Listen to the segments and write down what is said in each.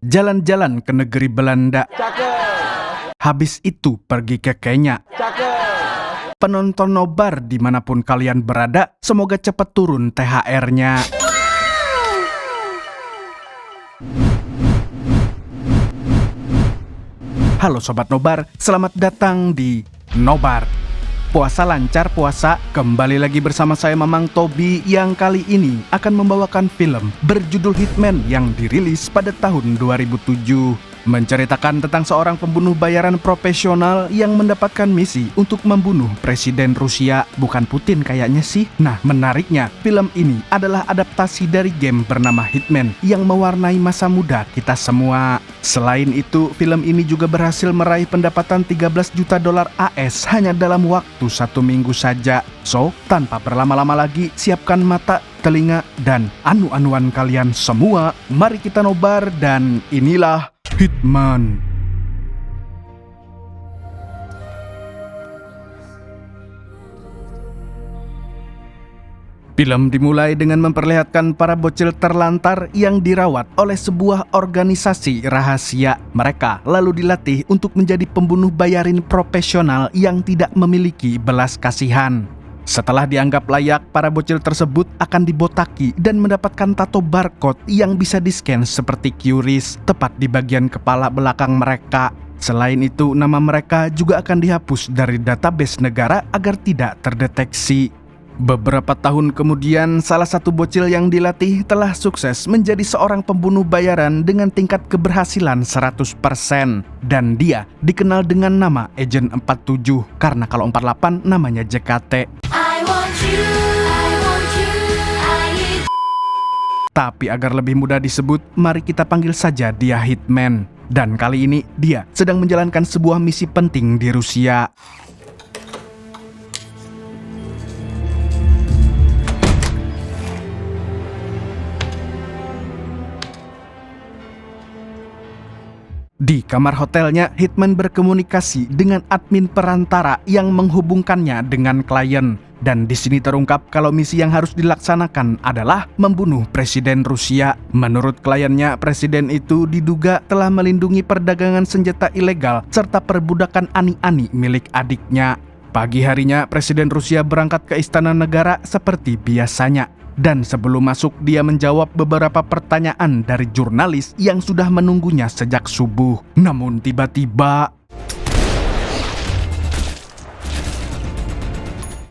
jalan-jalan ke negeri Belanda. Habis itu pergi ke Kenya. Penonton nobar dimanapun kalian berada, semoga cepat turun THR-nya. Halo Sobat Nobar, selamat datang di Nobar. Puasa lancar puasa, kembali lagi bersama saya Mamang Tobi yang kali ini akan membawakan film berjudul Hitman yang dirilis pada tahun 2007. Menceritakan tentang seorang pembunuh bayaran profesional yang mendapatkan misi untuk membunuh Presiden Rusia, bukan Putin kayaknya sih. Nah, menariknya, film ini adalah adaptasi dari game bernama Hitman yang mewarnai masa muda kita semua. Selain itu, film ini juga berhasil meraih pendapatan 13 juta dolar AS hanya dalam waktu 1 minggu saja. So, tanpa berlama-lama lagi, siapkan mata, telinga, dan anu-anuan kalian semua. Mari kita nobar dan inilah Hitman. Film dimulai dengan memperlihatkan para bocil terlantar yang dirawat oleh sebuah organisasi rahasia. Mereka lalu dilatih untuk menjadi pembunuh bayarin profesional yang tidak memiliki belas kasihan. Setelah dianggap layak, para bocil tersebut akan dibotaki dan mendapatkan tato barcode yang bisa di-scan seperti QRIS tepat di bagian kepala belakang mereka. Selain itu, nama mereka juga akan dihapus dari database negara agar tidak terdeteksi. Beberapa tahun kemudian, salah satu bocil yang dilatih telah sukses menjadi seorang pembunuh bayaran dengan tingkat keberhasilan 100%. Dan dia dikenal dengan nama Agent 47, karena kalau 48 namanya JKT. Tapi agar lebih mudah disebut, mari kita panggil saja dia Hitman. Dan kali ini dia sedang menjalankan sebuah misi penting di Rusia. Di kamar hotelnya, Hitman berkomunikasi dengan admin perantara yang menghubungkannya dengan klien. Dan di sini terungkap kalau misi yang harus dilaksanakan adalah membunuh Presiden Rusia. Menurut kliennya, presiden itu diduga telah melindungi perdagangan senjata ilegal serta perbudakan ani-ani milik adiknya. Pagi harinya, Presiden Rusia berangkat ke Istana Negara seperti biasanya. Dan sebelum masuk, dia menjawab beberapa pertanyaan dari jurnalis yang sudah menunggunya sejak subuh. Namun tiba-tiba,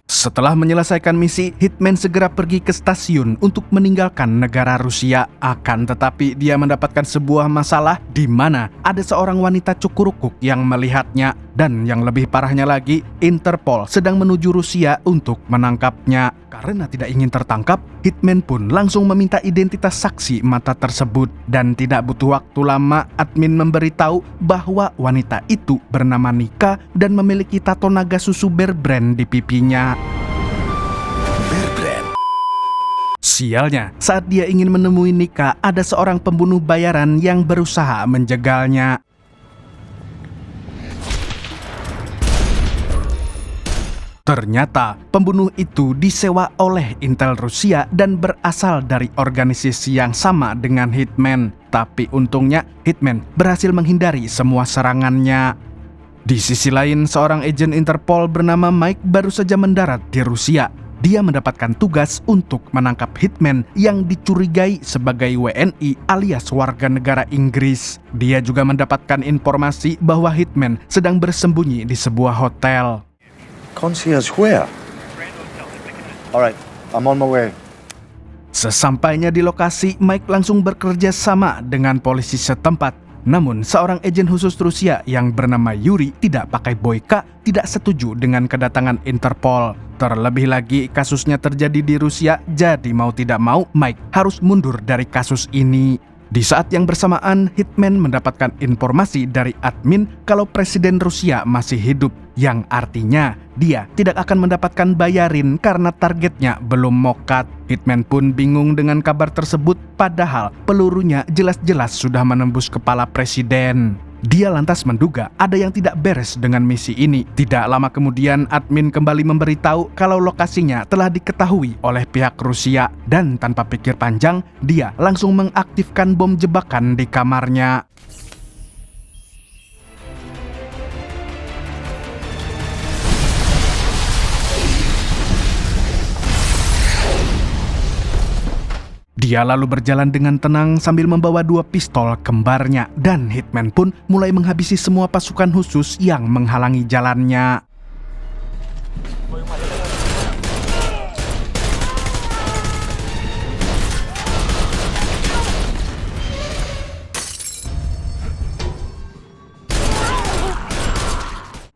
setelah menyelesaikan misi, Hitman segera pergi ke stasiun untuk meninggalkan negara Rusia. Akan tetapi dia mendapatkan sebuah masalah di mana ada seorang wanita cukurukuk yang melihatnya. Dan yang lebih parahnya lagi, Interpol sedang menuju Rusia untuk menangkapnya. Karena tidak ingin tertangkap, Hitman pun langsung meminta identitas saksi mata tersebut. Dan tidak butuh waktu lama, admin memberitahu bahwa wanita itu bernama Nika dan memiliki tato naga susu Bear Brand di pipinya. Sialnya, saat dia ingin menemui Nika, ada seorang pembunuh bayaran yang berusaha menjegalnya. Ternyata pembunuh itu disewa oleh Intel Rusia dan berasal dari organisasi yang sama dengan Hitman. Tapi untungnya Hitman berhasil menghindari semua serangannya. Di sisi lain, seorang agen Interpol bernama Mike baru saja mendarat di Rusia. Dia mendapatkan tugas untuk menangkap Hitman yang dicurigai sebagai WNI alias warga negara Inggris. Dia juga mendapatkan informasi bahwa Hitman sedang bersembunyi di sebuah hotel. Concierge where? Alright, I'm on my way. Sesampainya di lokasi, Mike langsung bekerja sama dengan polisi setempat. Namun, seorang agen khusus Rusia yang bernama Yuri tidak pakai boyka tidak setuju dengan kedatangan Interpol. Terlebih lagi, kasusnya terjadi di Rusia, jadi mau tidak mau, Mike harus mundur dari kasus ini. Di saat yang bersamaan, Hitman mendapatkan informasi dari admin kalau Presiden Rusia masih hidup, yang artinya dia tidak akan mendapatkan bayarin karena targetnya belum mokat. Hitman pun bingung dengan kabar tersebut, padahal pelurunya jelas-jelas sudah menembus kepala presiden. Dia lantas menduga ada yang tidak beres dengan misi ini. Tidak lama kemudian, admin kembali memberitahu kalau lokasinya telah diketahui oleh pihak Rusia. Dan tanpa pikir panjang, dia langsung mengaktifkan bom jebakan di kamarnya. Dia lalu berjalan dengan tenang sambil membawa 2 pistol kembarnya, dan Hitman pun mulai menghabisi semua pasukan khusus yang menghalangi jalannya.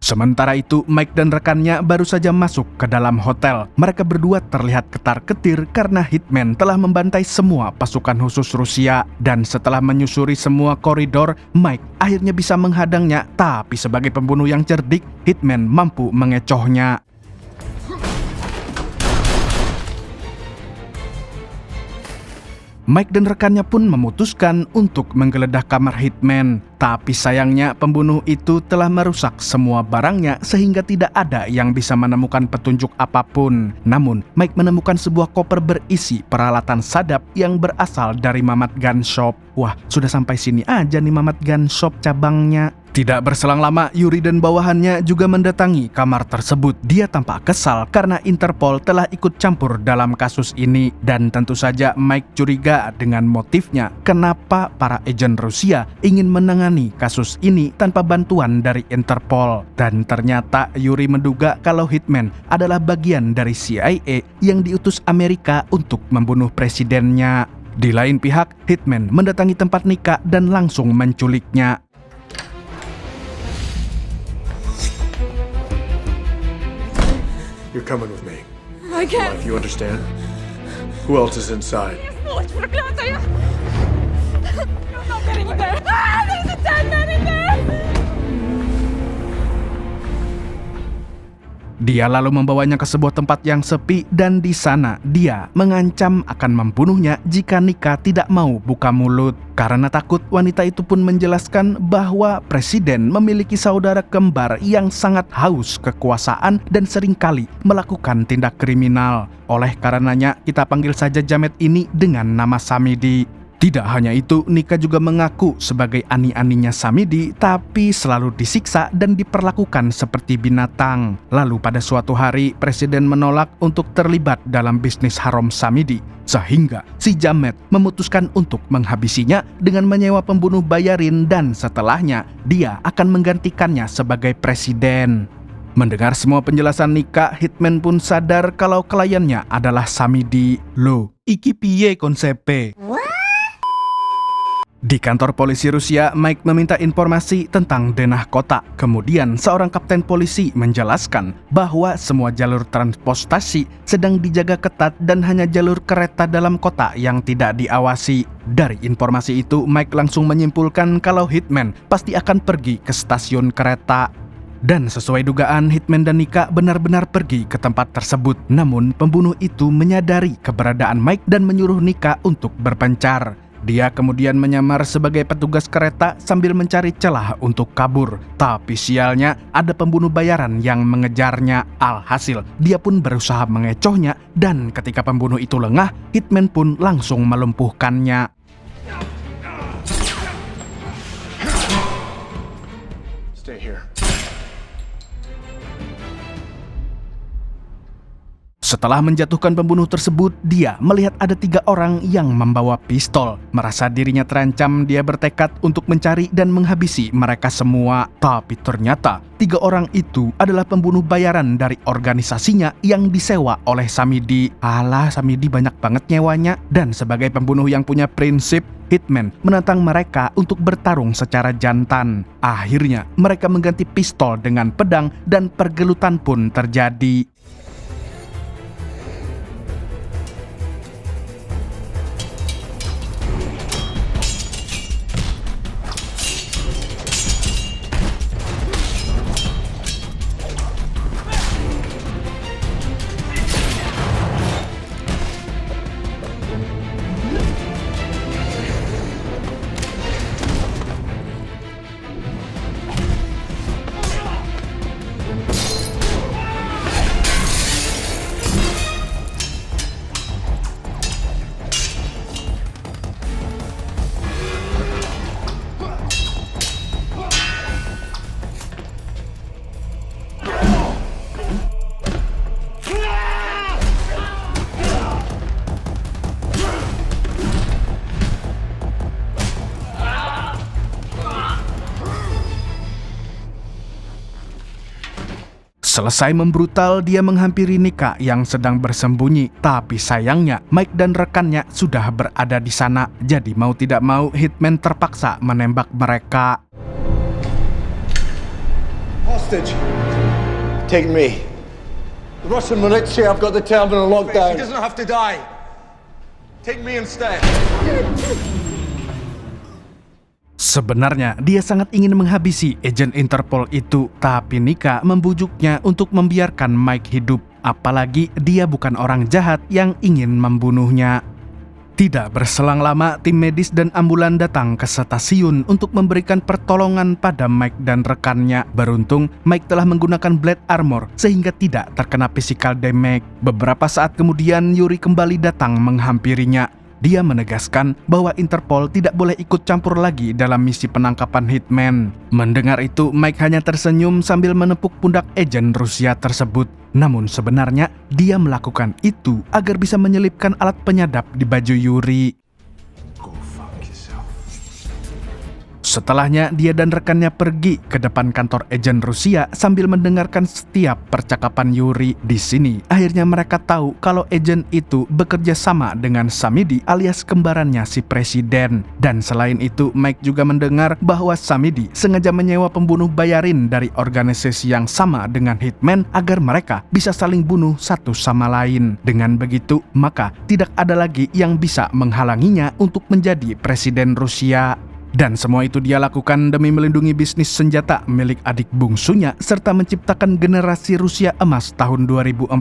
Sementara itu, Mike dan rekannya baru saja masuk ke dalam hotel. Mereka berdua terlihat ketar-ketir karena Hitman telah membantai semua pasukan khusus Rusia. Dan setelah menyusuri semua koridor, Mike akhirnya bisa menghadangnya. Tapi sebagai pembunuh yang cerdik, Hitman mampu mengecohnya. Mike dan rekannya pun memutuskan untuk menggeledah kamar Hitman. Tapi sayangnya pembunuh itu telah merusak semua barangnya sehingga tidak ada yang bisa menemukan petunjuk apapun. Namun, Mike menemukan sebuah koper berisi peralatan sadap yang berasal dari Mamat Gun Shop. Wah, sudah sampai sini aja nih Mamat Gun Shop cabangnya. Tidak berselang lama, Yuri dan bawahannya juga mendatangi kamar tersebut. Dia tampak kesal karena Interpol telah ikut campur dalam kasus ini. Dan tentu saja Mike curiga dengan motifnya. Kenapa para agen Rusia ingin menangani kasus ini tanpa bantuan dari Interpol. Dan ternyata Yuri menduga kalau Hitman adalah bagian dari CIA yang diutus Amerika untuk membunuh presidennya. Di lain pihak, Hitman mendatangi tempat Nika dan langsung menculiknya. You're coming with me. I can't. If you understand. Who else is inside? Ой, проклятая! You're not getting in there! Ah, there's a dead man in there! Dia lalu membawanya ke sebuah tempat yang sepi dan di sana dia mengancam akan membunuhnya jika Nika tidak mau buka mulut. Karena takut, wanita itu pun menjelaskan bahwa presiden memiliki saudara kembar yang sangat haus kekuasaan dan seringkali melakukan tindak kriminal. Oleh karenanya, kita panggil saja jamet ini dengan nama Samidi. Tidak hanya itu, Nika juga mengaku sebagai ani-aninya Samidi, tapi selalu disiksa dan diperlakukan seperti binatang. Lalu pada suatu hari, presiden menolak untuk terlibat dalam bisnis haram Samidi, sehingga si jamet memutuskan untuk menghabisinya dengan menyewa pembunuh bayarin dan setelahnya dia akan menggantikannya sebagai presiden. Mendengar semua penjelasan Nika, Hitman pun sadar kalau kliennya adalah Samidi. Loh, iki piye konsepe? Di kantor polisi Rusia, Mike meminta informasi tentang denah kota. Kemudian seorang kapten polisi menjelaskan bahwa semua jalur transportasi sedang dijaga ketat dan hanya jalur kereta dalam kota yang tidak diawasi. Dari informasi itu, Mike langsung menyimpulkan kalau Hitman pasti akan pergi ke stasiun kereta. Dan sesuai dugaan, Hitman dan Nika benar-benar pergi ke tempat tersebut. Namun, pembunuh itu menyadari keberadaan Mike dan menyuruh Nika untuk berpencar. Dia kemudian menyamar sebagai petugas kereta sambil mencari celah untuk kabur. Tapi sialnya, ada pembunuh bayaran yang mengejarnya. Alhasil, dia pun berusaha mengecohnya, dan ketika pembunuh itu lengah, Hitman pun langsung melumpuhkannya. Stay here. Setelah menjatuhkan pembunuh tersebut, dia melihat ada 3 orang yang membawa pistol. Merasa dirinya terancam, dia bertekad untuk mencari dan menghabisi mereka semua. Tapi ternyata 3 orang itu adalah pembunuh bayaran dari organisasinya yang disewa oleh Samidi. Alah, Samidi banyak banget nyewanya. Dan sebagai pembunuh yang punya prinsip, Hitman menantang mereka untuk bertarung secara jantan. Akhirnya, mereka mengganti pistol dengan pedang dan pergelutan pun terjadi. Selesai membrutal, dia menghampiri Nika yang sedang bersembunyi. Tapi sayangnya, Mike dan rekannya sudah berada di sana. Jadi mau tidak mau, Hitman terpaksa menembak mereka. Hostage. Take me. The Russian militia have got the town on lockdown. She doesn't have to die. Take me instead. Sebenarnya dia sangat ingin menghabisi agen Interpol itu, tapi Nika membujuknya untuk membiarkan Mike hidup. Apalagi dia bukan orang jahat yang ingin membunuhnya. Tidak berselang lama, tim medis dan ambulan datang ke stasiun untuk memberikan pertolongan pada Mike dan rekannya. Beruntung, Mike telah menggunakan blade armor sehingga tidak terkena physical damage. Beberapa saat kemudian, Yuri kembali datang menghampirinya. Dia menegaskan bahwa Interpol tidak boleh ikut campur lagi dalam misi penangkapan Hitman. Mendengar itu, Mike hanya tersenyum sambil menepuk pundak agen Rusia tersebut. Namun sebenarnya, dia melakukan itu agar bisa menyelipkan alat penyadap di baju Yuri. Go fuck yourself. Setelahnya, dia dan rekannya pergi ke depan kantor agen Rusia sambil mendengarkan setiap percakapan Yuri. Di sini, akhirnya mereka tahu kalau agen itu bekerja sama dengan Samidi alias kembarannya si presiden. Dan selain itu, Mike juga mendengar bahwa Samidi sengaja menyewa pembunuh bayarin dari organisasi yang sama dengan Hitman agar mereka bisa saling bunuh satu sama lain. Dengan begitu, maka tidak ada lagi yang bisa menghalanginya untuk menjadi presiden Rusia. Dan semua itu dia lakukan demi melindungi bisnis senjata milik adik bungsunya serta menciptakan generasi Rusia emas tahun 2045.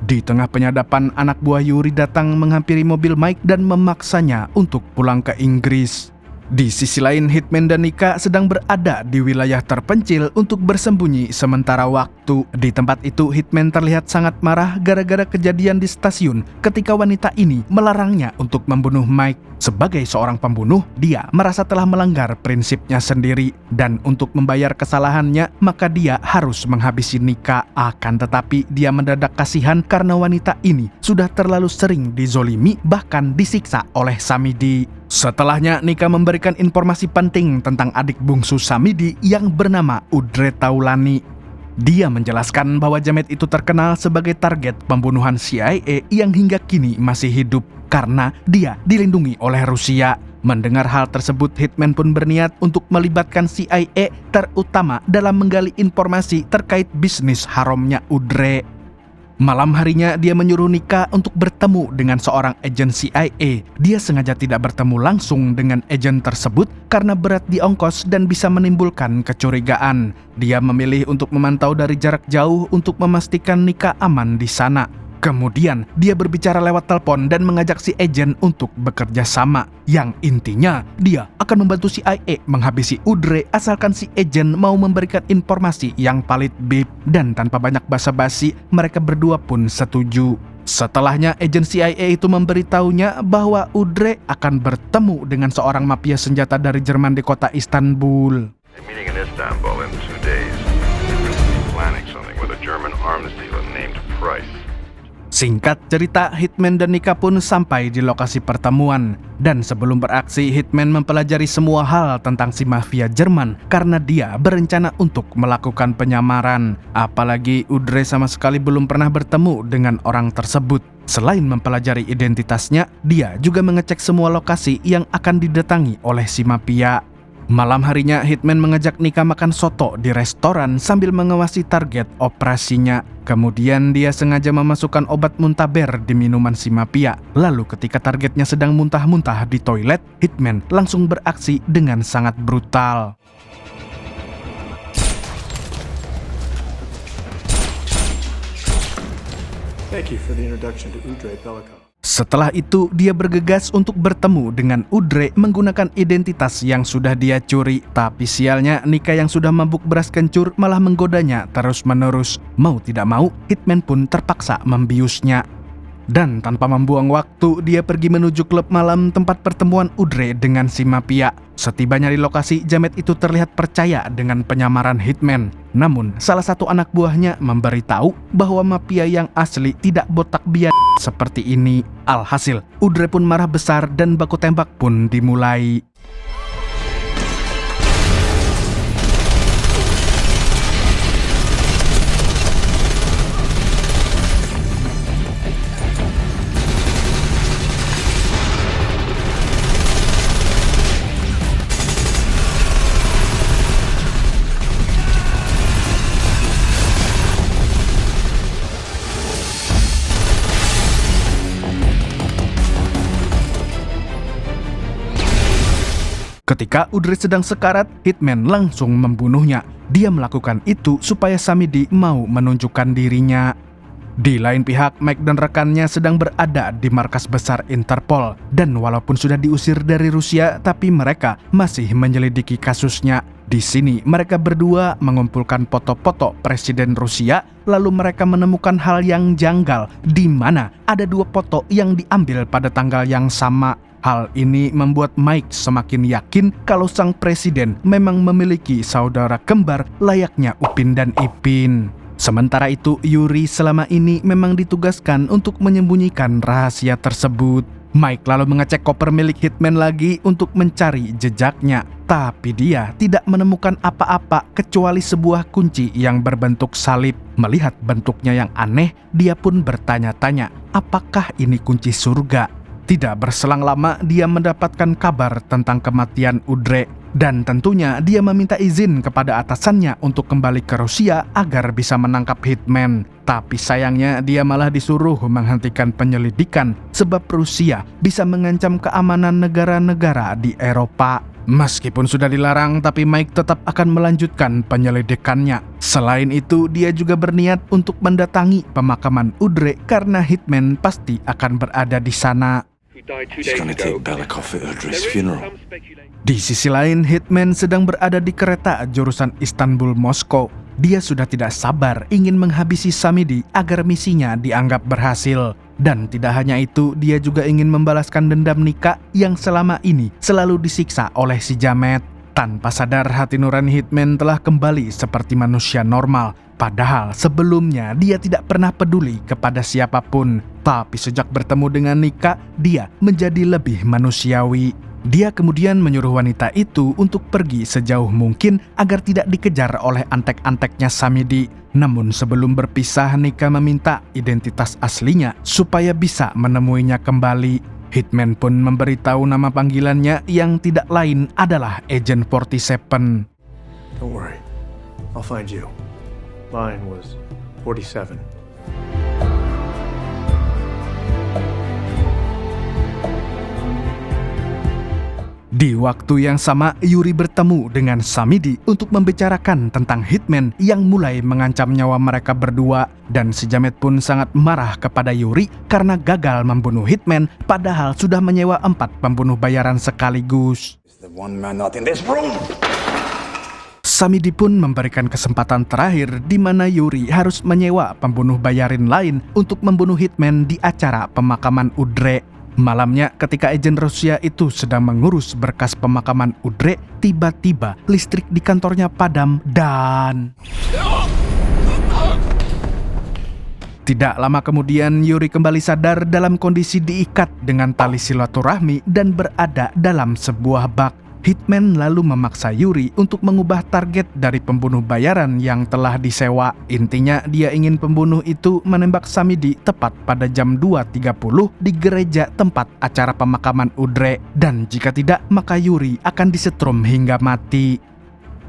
Di tengah penyadapan, anak buah Yuri datang menghampiri mobil Mike dan memaksanya untuk pulang ke Inggris. Di sisi lain, Hitman dan Nika sedang berada di wilayah terpencil untuk bersembunyi sementara waktu. Di tempat itu, Hitman terlihat sangat marah gara-gara kejadian di stasiun ketika wanita ini melarangnya untuk membunuh Mike. Sebagai seorang pembunuh, dia merasa telah melanggar prinsipnya sendiri. Dan untuk membayar kesalahannya, maka dia harus menghabisi Nika. Akan tetapi, dia mendadak kasihan karena wanita ini sudah terlalu sering dizolimi, bahkan disiksa oleh Samidi. Setelahnya, Nika memberikan informasi penting tentang adik bungsu Samidi yang bernama Udre Taulani. Dia menjelaskan bahwa Jamet itu terkenal sebagai target pembunuhan CIA yang hingga kini masih hidup karena dia dilindungi oleh Rusia. Mendengar hal tersebut, Hitman pun berniat untuk melibatkan CIA terutama dalam menggali informasi terkait bisnis haramnya Udre. Malam harinya, dia menyuruh Nika untuk bertemu dengan seorang agen CIA. Dia sengaja tidak bertemu langsung dengan agen tersebut karena berat di ongkos dan bisa menimbulkan kecurigaan. Dia memilih untuk memantau dari jarak jauh untuk memastikan Nika aman di sana. Kemudian, dia berbicara lewat telepon dan mengajak si agen untuk bekerja sama. Yang intinya, dia akan membantu CIA menghabisi Udre asalkan si agen mau memberikan informasi yang valid bib. Dan tanpa banyak basa-basi, mereka berdua pun setuju. Setelahnya, agen CIA itu memberitahunya bahwa Udre akan bertemu dengan seorang mafia senjata dari Jerman di kota Istanbul. They're meeting in Istanbul in 2 days. Planning something with a German arms dealer named Price. Singkat cerita, Hitman dan Nika pun sampai di lokasi pertemuan. Dan sebelum beraksi, Hitman mempelajari semua hal tentang si mafia Jerman karena dia berencana untuk melakukan penyamaran. Apalagi Udre sama sekali belum pernah bertemu dengan orang tersebut. Selain mempelajari identitasnya, dia juga mengecek semua lokasi yang akan didatangi oleh si mafia. Malam harinya, Hitman mengajak Nika makan soto di restoran sambil mengawasi target operasinya. Kemudian dia sengaja memasukkan obat muntaber di minuman si mafia. Lalu ketika targetnya sedang muntah-muntah di toilet, Hitman langsung beraksi dengan sangat brutal. Thank you for the introduction to Udre Pelikov. Setelah itu, dia bergegas untuk bertemu dengan Udre menggunakan identitas yang sudah dia curi. Tapi sialnya, Nika yang sudah mabuk beras kencur malah menggodanya terus-menerus. Mau tidak mau, Hitman pun terpaksa membiusnya. Dan tanpa membuang waktu, dia pergi menuju klub malam tempat pertemuan Udre dengan si mafia. Setibanya di lokasi, Jamet itu terlihat percaya dengan penyamaran Hitman. Namun, salah satu anak buahnya memberitahu bahwa mafia yang asli tidak botak biar seperti ini. Alhasil, Udre pun marah besar dan baku tembak pun dimulai. Ketika Udre sedang sekarat, Hitman langsung membunuhnya. Dia melakukan itu supaya Samidi mau menunjukkan dirinya. Di lain pihak, Mike dan rekannya sedang berada di markas besar Interpol. Dan walaupun sudah diusir dari Rusia, tapi mereka masih menyelidiki kasusnya. Di sini, mereka berdua mengumpulkan foto-foto Presiden Rusia, lalu mereka menemukan hal yang janggal, di mana ada 2 foto yang diambil pada tanggal yang sama. Hal ini membuat Mike semakin yakin kalau sang presiden memang memiliki saudara kembar layaknya Upin dan Ipin. Sementara itu, Yuri selama ini memang ditugaskan untuk menyembunyikan rahasia tersebut. Mike lalu mengecek koper milik Hitman lagi untuk mencari jejaknya. Tapi dia tidak menemukan apa-apa kecuali sebuah kunci yang berbentuk salib. Melihat bentuknya yang aneh, dia pun bertanya-tanya, apakah ini kunci surga? Tidak berselang lama, dia mendapatkan kabar tentang kematian Udre. Dan tentunya dia meminta izin kepada atasannya untuk kembali ke Rusia agar bisa menangkap Hitman. Tapi sayangnya dia malah disuruh menghentikan penyelidikan sebab Rusia bisa mengancam keamanan negara-negara di Eropa. Meskipun sudah dilarang, tapi Mike tetap akan melanjutkan penyelidikannya. Selain itu, dia juga berniat untuk mendatangi pemakaman Udre karena Hitman pasti akan berada di sana. He's gonna take Belikov at Udre's funeral. Di sisi lain, Hitman sedang berada di kereta jurusan Istanbul-Moskow. Dia sudah tidak sabar ingin menghabisi Samidi agar misinya dianggap berhasil. Dan tidak hanya itu, dia juga ingin membalaskan dendam Nika yang selama ini selalu disiksa oleh si Jamet. Tanpa sadar, hati nurani Hitman telah kembali seperti manusia normal. Padahal sebelumnya dia tidak pernah peduli kepada siapapun. Tapi sejak bertemu dengan Nika, dia menjadi lebih manusiawi. Dia kemudian menyuruh wanita itu untuk pergi sejauh mungkin agar tidak dikejar oleh antek-anteknya Samidi. Namun sebelum berpisah, Nika meminta identitas aslinya supaya bisa menemuinya kembali. Hitman pun memberitahu nama panggilannya yang tidak lain adalah Agent 47. Don't worry, I'll find you. Mine was 47. Di waktu yang sama, Yuri bertemu dengan Samidi untuk membicarakan tentang Hitman yang mulai mengancam nyawa mereka berdua. Dan si Jamet pun sangat marah kepada Yuri karena gagal membunuh Hitman padahal sudah menyewa 4 pembunuh bayaran sekaligus. The one man not in this room. Samidi pun memberikan kesempatan terakhir di mana Yuri harus menyewa pembunuh bayarin lain untuk membunuh Hitman di acara pemakaman Udre. Malamnya, ketika agen Rusia itu sedang mengurus berkas pemakaman Udre, tiba-tiba listrik di kantornya padam dan... Tidak lama kemudian, Yuri kembali sadar dalam kondisi diikat dengan tali silaturahmi dan berada dalam sebuah bak. Hitman lalu memaksa Yuri untuk mengubah target dari pembunuh bayaran yang telah disewa. Intinya, dia ingin pembunuh itu menembak Samidi tepat pada jam 2.30 di gereja tempat acara pemakaman Udre. Dan jika tidak, maka Yuri akan disetrum hingga mati.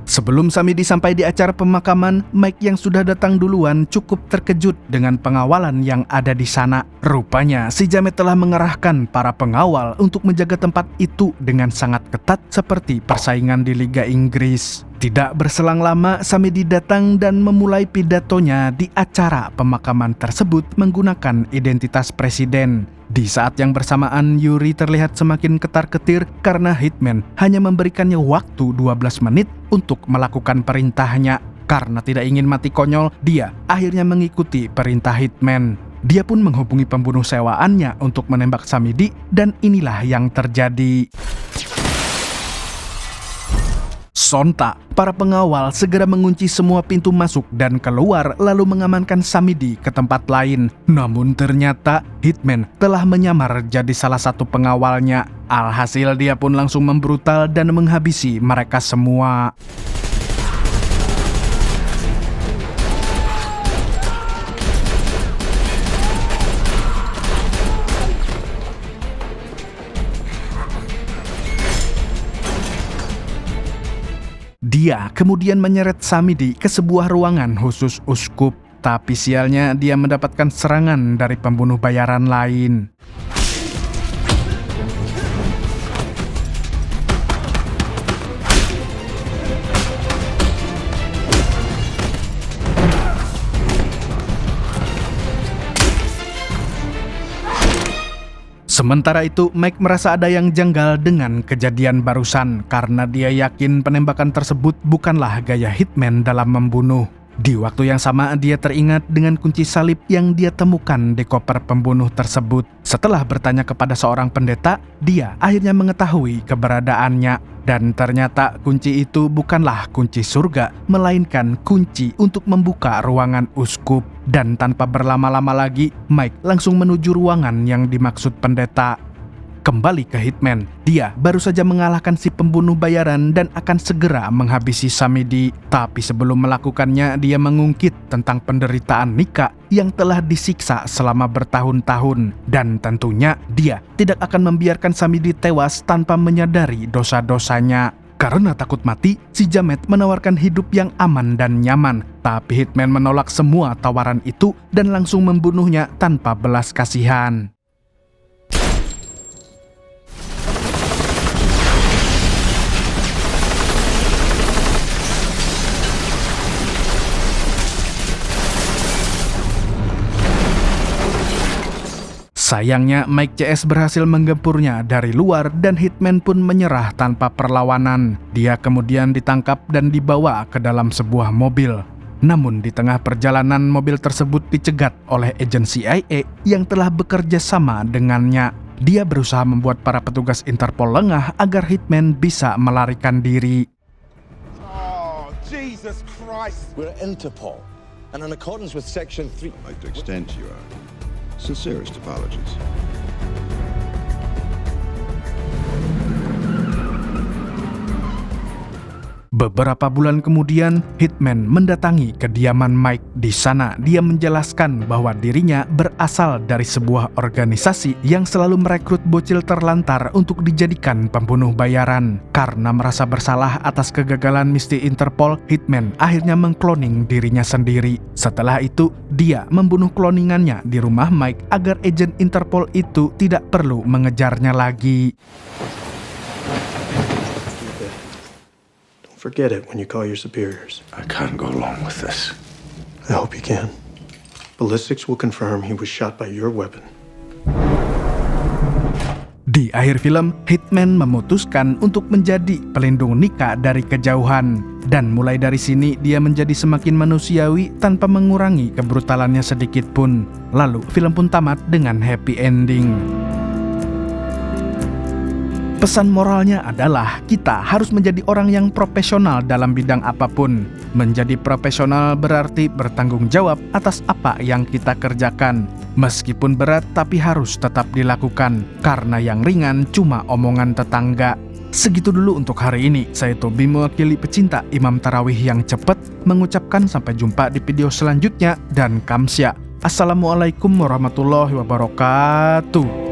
Sebelum Samidi sampai di acara pemakaman, Mike yang sudah datang duluan cukup terkejut dengan pengawalan yang ada di sana. Rupanya, si Jamet telah mengerahkan para pengawal untuk menjaga tempat itu dengan sangat ketat seperti persaingan di Liga Inggris. Tidak berselang lama, Samidi datang dan memulai pidatonya di acara pemakaman tersebut menggunakan identitas presiden. Di saat yang bersamaan, Yuri terlihat semakin ketar-ketir karena Hitman hanya memberikannya waktu 12 menit untuk melakukan perintahnya. Karena tidak ingin mati konyol, dia akhirnya mengikuti perintah Hitman. Dia pun menghubungi pembunuh sewaannya untuk menembak Samidi dan inilah yang terjadi. Sontak, para pengawal segera mengunci semua pintu masuk dan keluar lalu mengamankan Samidi ke tempat lain. Namun ternyata Hitman telah menyamar jadi salah satu pengawalnya. Alhasil dia pun langsung membrutal dan menghabisi mereka semua. Dia kemudian menyeret Samidi ke sebuah ruangan khusus uskup. Tapi sialnya dia mendapatkan serangan dari pembunuh bayaran lain. Sementara itu, Mike merasa ada yang janggal dengan kejadian barusan karena dia yakin penembakan tersebut bukanlah gaya hitman dalam membunuh. Di waktu yang sama, dia teringat dengan kunci salib yang dia temukan di koper pembunuh tersebut. Setelah bertanya kepada seorang pendeta, dia akhirnya mengetahui keberadaannya. Dan ternyata kunci itu bukanlah kunci surga, melainkan kunci untuk membuka ruangan uskup. Dan tanpa berlama-lama lagi, Mike langsung menuju ruangan yang dimaksud pendeta. Kembali ke Hitman, dia baru saja mengalahkan si pembunuh bayaran dan akan segera menghabisi Samedi. Tapi sebelum melakukannya, dia mengungkit tentang penderitaan Nika yang telah disiksa selama bertahun-tahun. Dan tentunya dia tidak akan membiarkan Samedi tewas tanpa menyadari dosa-dosanya. Karena takut mati, si Jamet menawarkan hidup yang aman dan nyaman. Tapi Hitman menolak semua tawaran itu dan langsung membunuhnya tanpa belas kasihan. Sayangnya, Mike CS berhasil menggempurnya dari luar dan Hitman pun menyerah tanpa perlawanan. Dia kemudian ditangkap dan dibawa ke dalam sebuah mobil. Namun di tengah perjalanan, mobil tersebut dicegat oleh agen CIA yang telah bekerja sama dengannya. Dia berusaha membuat para petugas Interpol lengah agar Hitman bisa melarikan diri. Oh, Jesus Christ! We're Interpol, and in accordance with Section 3... I'd like to extend to you our sincerest apologies. Beberapa bulan kemudian, Hitman mendatangi kediaman Mike. Di sana, dia menjelaskan bahwa dirinya berasal dari sebuah organisasi yang selalu merekrut bocil terlantar untuk dijadikan pembunuh bayaran. Karena merasa bersalah atas kegagalan misi Interpol, Hitman akhirnya mengkloning dirinya sendiri. Setelah itu, dia membunuh kloningannya di rumah Mike agar agen Interpol itu tidak perlu mengejarnya lagi. Forget it when you call your superiors. I can't go along with this. I hope you can. Ballistics will confirm he was shot by your weapon. Di akhir film, Hitman memutuskan untuk menjadi pelindung Nika dari kejauhan. Dan mulai dari sini, dia menjadi semakin manusiawi tanpa mengurangi kebrutalannya sedikit pun. Lalu, film pun tamat dengan happy ending. Pesan moralnya adalah kita harus menjadi orang yang profesional dalam bidang apapun. Menjadi profesional berarti bertanggung jawab atas apa yang kita kerjakan. Meskipun berat tapi harus tetap dilakukan, karena yang ringan cuma omongan tetangga. Segitu dulu untuk hari ini. Saya Tobi, mewakili pecinta Imam Tarawih yang cepat, mengucapkan sampai jumpa di video selanjutnya dan kamsya. Assalamualaikum warahmatullahi wabarakatuh.